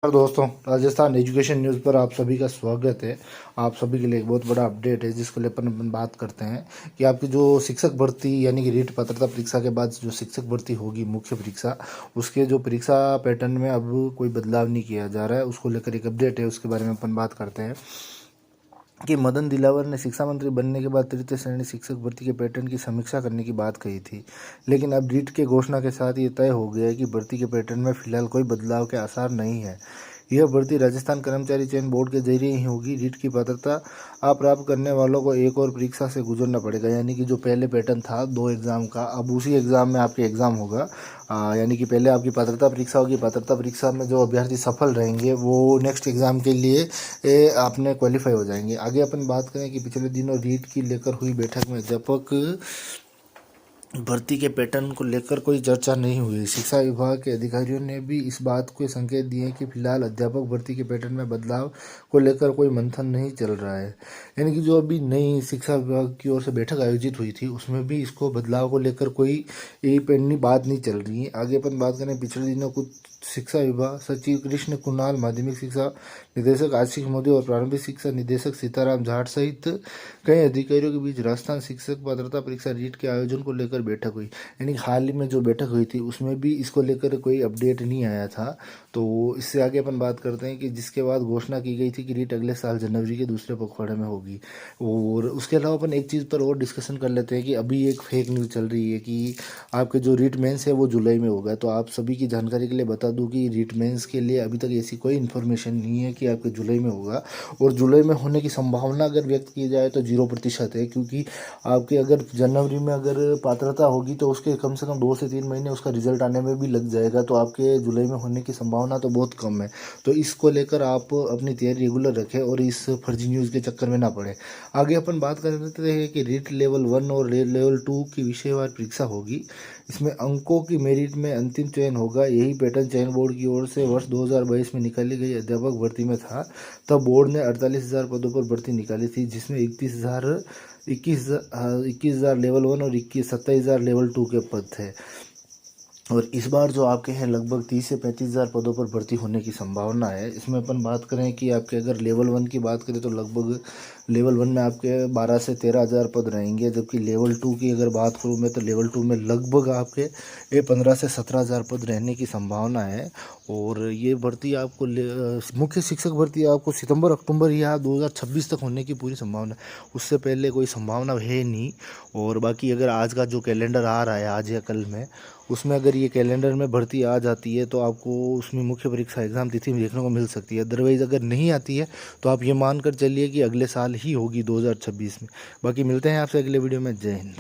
नमस्कार दोस्तों, Rajasthan education news पर आप सभी का स्वागत है। आप सभी के लिए एक बहुत बड़ा अपडेट है जिसको लेकर अपन बात करते हैं कि आपकी जो शिक्षक भर्ती यानी कि रीट पात्रता परीक्षा के बाद जो शिक्षक भर्ती होगी मुख्य परीक्षा, उसके जो परीक्षा पैटर्न में अब कोई बदलाव नहीं किया जा रहा है, उसको लेकर एक अपडेट है। उसके बारे में अपन बात करते हैं कि मदन दिलावर ने शिक्षा मंत्री बनने के बाद तृतीय श्रेणी शिक्षक भर्ती के पैटर्न की समीक्षा करने की बात कही थी, लेकिन अब रीट के घोषणा के साथ ये तय हो गया है कि भर्ती के पैटर्न में फिलहाल कोई बदलाव के आसार नहीं है। यह भर्ती राजस्थान कर्मचारी चयन बोर्ड के जरिए ही होगी। रीट की पात्रता अप्राप्त करने वालों को एक और परीक्षा से गुजरना पड़ेगा, यानी कि जो पहले पैटर्न था 2 एग्ज़ाम का, अब उसी एग्ज़ाम में आपके एग्ज़ाम होगा। यानी कि पहले आपकी पात्रता परीक्षा होगी। पात्रता परीक्षा में जो अभ्यर्थी सफल रहेंगे वो नेक्स्ट एग्ज़ाम के लिए आपने क्वालिफाई हो जाएंगे। आगे अपन बात करें कि पिछले दिनों रीट की लेकर हुई बैठक में अध्यापक भर्ती के पैटर्न को लेकर कोई चर्चा नहीं हुई। शिक्षा विभाग के अधिकारियों ने भी इस बात को संकेत दिए कि फिलहाल अध्यापक भर्ती के पैटर्न में बदलाव को लेकर कोई मंथन नहीं चल रहा है। यानी कि जो अभी नई शिक्षा विभाग की ओर से बैठक आयोजित हुई थी उसमें भी इसको बदलाव को लेकर कोई बात नहीं चल रही है। आगे अपन बात करें, पिछले दिनों कुछ शिक्षा विभाग सचिव कृष्ण कुणाल, माध्यमिक शिक्षा निदेशक आशीष मोदी और प्रारंभिक शिक्षा निदेशक सीताराम जाट सहित कई अधिकारियों के बीच राजस्थान शिक्षक पात्रता परीक्षा रीट के आयोजन को लेकर बैठक हुई। यानी हाल ही में जो बैठक हुई थी उसमें भी इसको लेकर कोई अपडेट नहीं आया था। तो इससे आगे अपन बात करते हैं कि जिसके बाद घोषणा की गई थी कि रीट अगले साल जनवरी के दूसरे पखवाड़े में होगी। और उसके अलावा अपन एक चीज़ पर और डिस्कशन कर लेते हैं कि अभी एक फेक न्यूज़ चल रही है कि आपके जो रीट मेंस है वो जुलाई में होगा। तो आप सभी की जानकारी के लिए बता दूं कि रीट मेंस के लिए अभी तक ऐसी कोई इन्फॉर्मेशन नहीं है कि आपके जुलाई में होगा। और जुलाई में होने की संभावना अगर व्यक्त की जाए तो 0% है, क्योंकि आपके अगर जनवरी में अगर पात्रता होगी तो उसके कम से कम 2 से 3 महीने उसका रिजल्ट आने में भी लग जाएगा। तो आपके जुलाई में होने की संभावना तो बहुत कम है। तो इसको लेकर आप अपनी तैयारी रेगुलर रखें और इस फर्जी न्यूज़ के चक्कर में ना पड़े। आगे अपन बात कर लेते हैं कि रीट लेवल 1 और लेवल 2 की विषयवार परीक्षा होगी। इसमें अंकों की मेरिट में अंतिम चयन होगा। यही पैटर्न चयन बोर्ड की ओर से वर्ष 2022 में निकाली गई अध्यापक भर्ती में था। तब बोर्ड ने 48,000 पदों पर भर्ती निकाली थी, जिसमें 21,000 लेवल 1 और 27,000 लेवल 2 के पद थे। और इस बार जो आपके हैं लगभग 30 से 35,000 पदों पर भर्ती होने की संभावना है। इसमें अपन बात करें कि आपके अगर लेवल 1 की बात करें तो लगभग लेवल 1 में आपके 12 से 13,000 पद रहेंगे, जबकि लेवल 2 की अगर बात करूँ मैं तो लेवल 2 में लगभग आपके 15 से 17,000 पद रहने की संभावना है। और ये भर्ती आपको मुख्य शिक्षक भर्ती आपको सितंबर अक्टूबर या 2026 तक होने की पूरी संभावना है। उससे पहले कोई संभावना है नहीं। और बाकी अगर आज का जो कैलेंडर आ रहा है आज या कल में, उसमें अगर ये कैलेंडर में भर्ती आ जाती है तो आपको उसमें मुख्य परीक्षा एग्ज़ाम तिथि में देखने को मिल सकती है। अदरवाइज़ अगर नहीं आती है तो आप ये मान कर चलिए कि अगले साल ही होगी 2026 में। बाकी मिलते हैं आपसे अगले वीडियो में। जय हिंद।